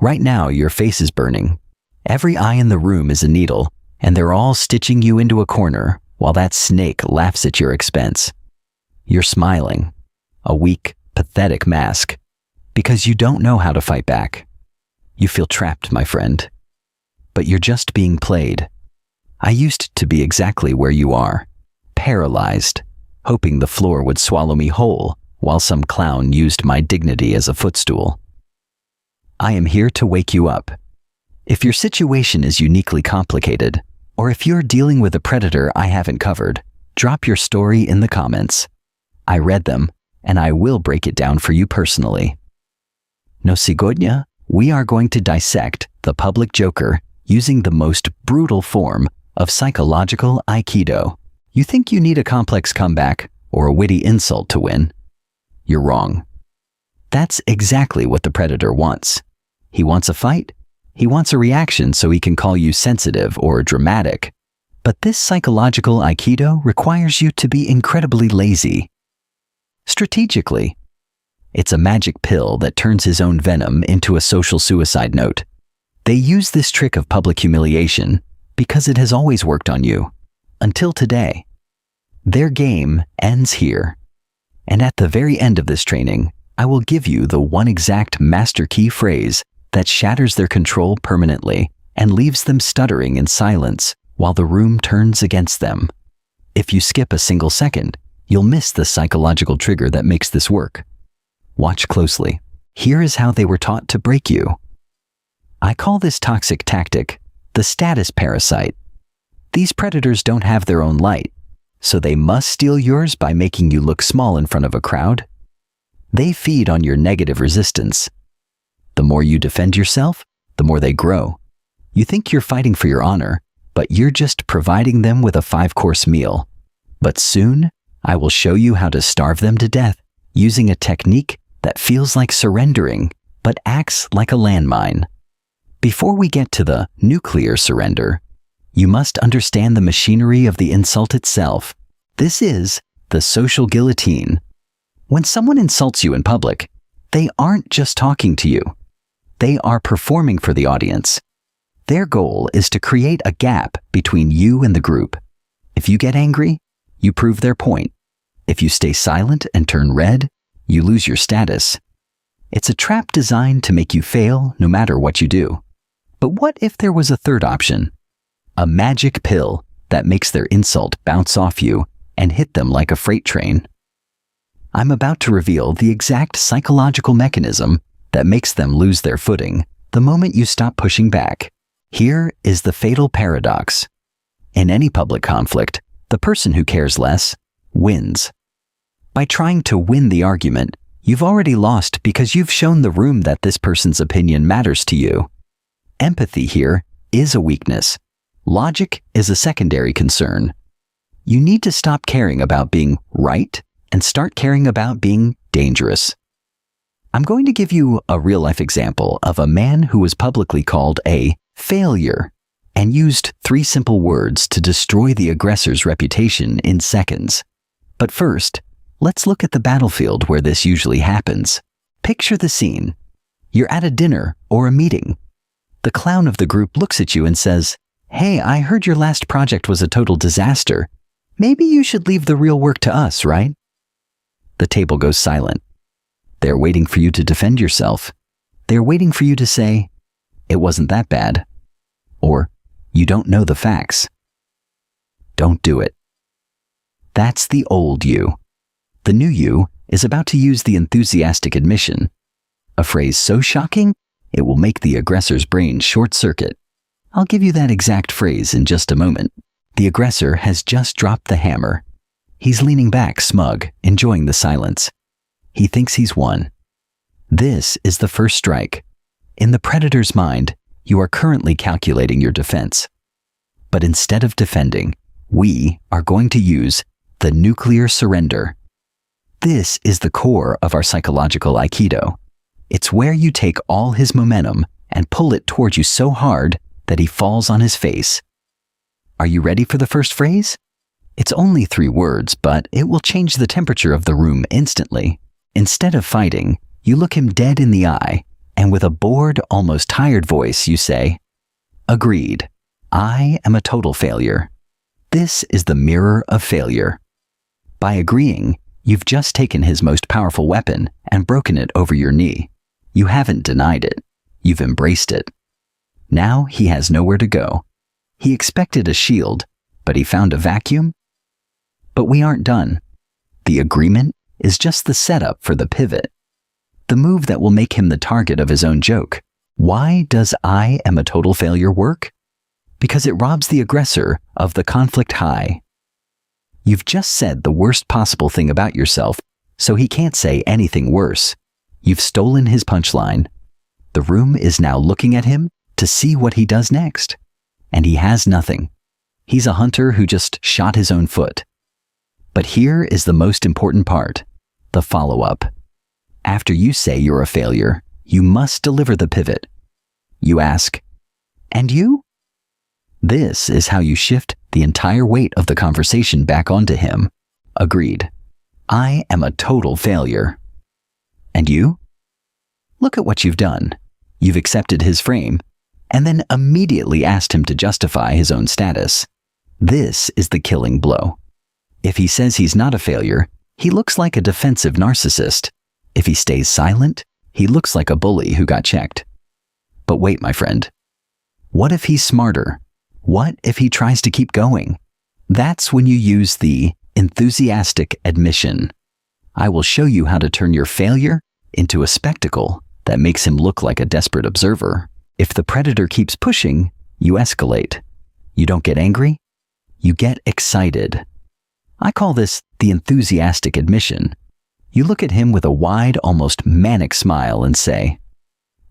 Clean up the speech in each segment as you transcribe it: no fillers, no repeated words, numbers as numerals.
Right now, your face is burning. Every eye in the room is a needle, and they're all stitching you into a corner while that snake laughs at your expense. You're smiling, a weak, pathetic mask, because you don't know how to fight back. You feel trapped, my friend. But you're just being played. I used to be exactly where you are, paralyzed, hoping the floor would swallow me whole while some clown used my dignity as a footstool. I am here to wake you up. If your situation is uniquely complicated, or if you're dealing with a predator I haven't covered, drop your story in the comments. I read them, and I will break it down for you personally. No сегодня, we are going to dissect the public joker using the most brutal form of psychological Aikido. You think you need a complex comeback or a witty insult to win? You're wrong. That's exactly what the predator wants. He wants a fight. He wants a reaction so he can call you sensitive or dramatic. But this psychological Aikido requires you to be incredibly lazy. Strategically, it's a magic pill that turns his own venom into a social suicide note. They use this trick of public humiliation because it has always worked on you, until today. Their game ends here. And at the very end of this training, I will give you the one exact master key phrase that shatters their control permanently and leaves them stuttering in silence while the room turns against them. If you skip a single second, you'll miss the psychological trigger that makes this work. Watch closely. Here is how they were taught to break you. I call this toxic tactic the status parasite. These predators don't have their own light, so they must steal yours by making you look small in front of a crowd. They feed on your negative resistance. The more you defend yourself, the more they grow. You think you're fighting for your honor, but you're just providing them with a 5-course meal. But soon, I will show you how to starve them to death using a technique that feels like surrendering, but acts like a landmine. Before we get to the nuclear surrender, you must understand the machinery of the insult itself. This is the social guillotine. When someone insults you in public, they aren't just talking to you. They are performing for the audience. Their goal is to create a gap between you and the group. If you get angry, you prove their point. If you stay silent and turn red, you lose your status. It's a trap designed to make you fail no matter what you do. But what if there was a third option? A magic pill that makes their insult bounce off you and hit them like a freight train. I'm about to reveal the exact psychological mechanism that makes them lose their footing the moment you stop pushing back. Here is the fatal paradox. In any public conflict, the person who cares less wins. By trying to win the argument, you've already lost because you've shown the room that this person's opinion matters to you. Empathy here is a weakness. Logic is a secondary concern. You need to stop caring about being right and start caring about being dangerous. I'm going to give you a real-life example of a man who was publicly called a failure and used 3 simple words to destroy the aggressor's reputation in seconds. But first, let's look at the battlefield where this usually happens. Picture the scene. You're at a dinner or a meeting. The clown of the group looks at you and says, "Hey, I heard your last project was a total disaster. Maybe you should leave the real work to us, right?" The table goes silent. They're waiting for you to defend yourself. They're waiting for you to say, "It wasn't that bad," or "You don't know the facts." Don't do it. That's the old you. The new you is about to use the enthusiastic admission, a phrase so shocking, it will make the aggressor's brain short-circuit. I'll give you that exact phrase in just a moment. The aggressor has just dropped the hammer. He's leaning back, smug, enjoying the silence. He thinks he's won. This is the first strike. In the predator's mind, you are currently calculating your defense. But instead of defending, we are going to use the nuclear surrender. This is the core of our psychological Aikido. It's where you take all his momentum and pull it toward you so hard that he falls on his face. Are you ready for the first phrase? It's only 3 words, but it will change the temperature of the room instantly. Instead of fighting, you look him dead in the eye, and and with a bored, almost tired voice, you say, "Agreed. I am a total failure." This is the mirror of failure. By agreeing, you've just taken his most powerful weapon and broken it over your knee. You haven't denied it. You've embraced it. Now he has nowhere to go. He expected a shield, but he found a vacuum. But we aren't done. The agreement is just the setup for the pivot, the move that will make him the target of his own joke. Why does "I am a total failure" work? Because it robs the aggressor of the conflict high. You've just said the worst possible thing about yourself, so he can't say anything worse. You've stolen his punchline. The room is now looking at him to see what he does next. And he has nothing. He's a hunter who just shot his own foot. But here is the most important part, the follow-up. After you say you're a failure, you must deliver the pivot. You ask, "And you?" This is how you shift the entire weight of the conversation back onto him. Agreed. I am a total failure. And you? Look at what you've done. You've accepted his frame, and then immediately asked him to justify his own status. This is the killing blow. If he says he's not a failure, he looks like a defensive narcissist. If he stays silent, he looks like a bully who got checked. But wait, my friend. What if he's smarter? What if he tries to keep going? That's when you use the enthusiastic admission. I will show you how to turn your failure into a spectacle that makes him look like a desperate observer. If the predator keeps pushing, you escalate. You don't get angry, you get excited. I call this the enthusiastic admission. You look at him with a wide, almost manic smile and say,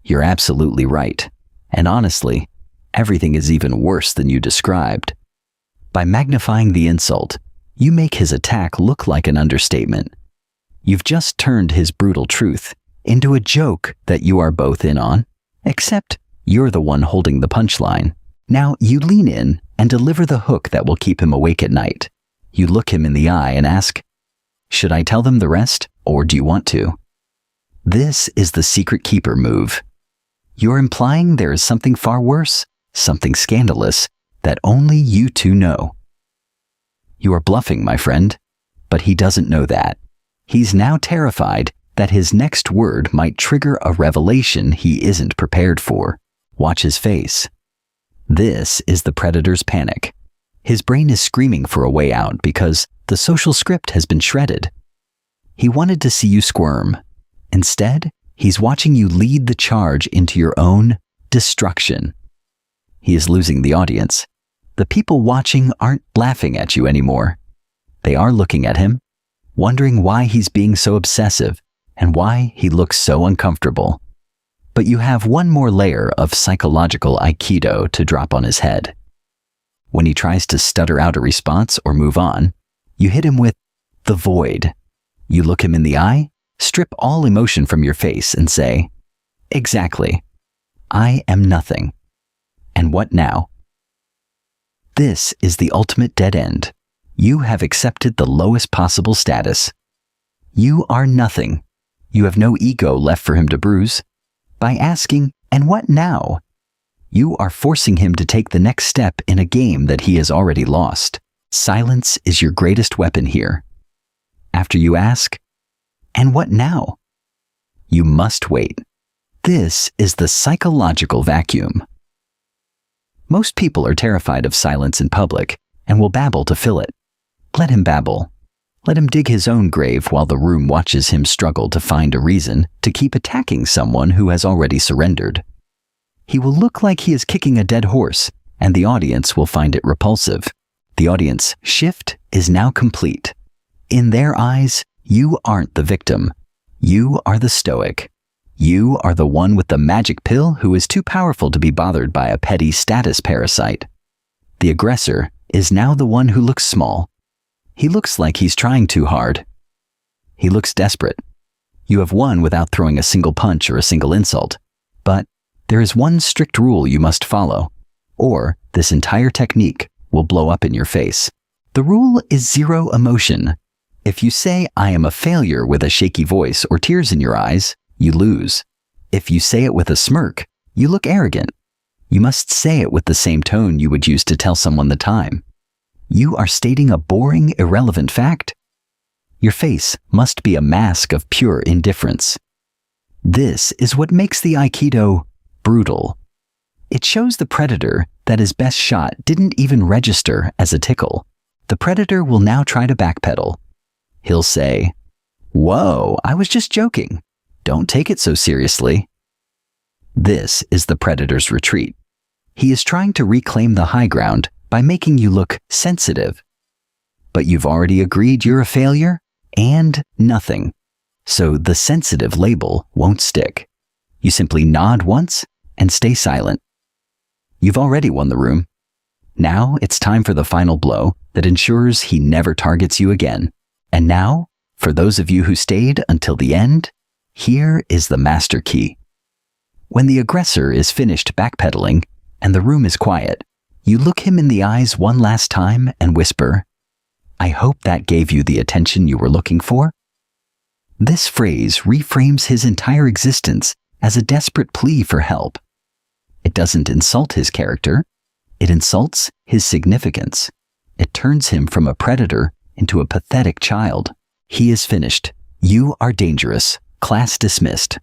"You're absolutely right. And honestly, everything is even worse than you described." By magnifying the insult, you make his attack look like an understatement. You've just turned his brutal truth into a joke that you are both in on, except you're the one holding the punchline. Now you lean in and deliver the hook that will keep him awake at night. You look him in the eye and ask, "Should I tell them the rest, or do you want to?" This is the secret keeper move. You're implying there is something far worse, something scandalous, that only you two know. You are bluffing, my friend, but he doesn't know that. He's now terrified that his next word might trigger a revelation he isn't prepared for. Watch his face. This is the predator's panic. His brain is screaming for a way out because the social script has been shredded. He wanted to see you squirm. Instead, he's watching you lead the charge into your own destruction. He is losing the audience. The people watching aren't laughing at you anymore. They are looking at him, wondering why he's being so obsessive and why he looks so uncomfortable. But you have one more layer of psychological Aikido to drop on his head. When he tries to stutter out a response or move on, you hit him with the void. You look him in the eye, strip all emotion from your face and say, "Exactly. I am nothing. And what now?" This is the ultimate dead end. You have accepted the lowest possible status. You are nothing. You have no ego left for him to bruise. By asking, "And what now?" you are forcing him to take the next step in a game that he has already lost. Silence is your greatest weapon here. After you ask, "And what now?" you must wait. This is the psychological vacuum. Most people are terrified of silence in public and will babble to fill it. Let him babble. Let him dig his own grave while the room watches him struggle to find a reason to keep attacking someone who has already surrendered. He will look like he is kicking a dead horse, and the audience will find it repulsive. The audience shift is now complete. In their eyes, you aren't the victim. You are the stoic. You are the one with the magic pill who is too powerful to be bothered by a petty status parasite. The aggressor is now the one who looks small. He looks like he's trying too hard. He looks desperate. You have won without throwing a single punch or a single insult. But there is one strict rule you must follow, or this entire technique will blow up in your face. The rule is zero emotion. If you say, "I am a failure" with a shaky voice or tears in your eyes, you lose. If you say it with a smirk, you look arrogant. You must say it with the same tone you would use to tell someone the time. You are stating a boring, irrelevant fact. Your face must be a mask of pure indifference. This is what makes the Aikido brutal. It shows the predator that his best shot didn't even register as a tickle. The predator will now try to backpedal. He'll say, "Whoa, I was just joking. Don't take it so seriously." This is the predator's retreat. He is trying to reclaim the high ground by making you look sensitive. But you've already agreed you're a failure and nothing. So the sensitive label won't stick. You simply nod once and stay silent. You've already won the room. Now it's time for the final blow that ensures he never targets you again. And now, for those of you who stayed until the end, here is the master key. When the aggressor is finished backpedaling and the room is quiet, you look him in the eyes one last time and whisper, "I hope that gave you the attention you were looking for." This phrase reframes his entire existence as a desperate plea for help. It doesn't insult his character. It insults his significance. It turns him from a predator into a pathetic child. He is finished. You are dangerous. Class dismissed.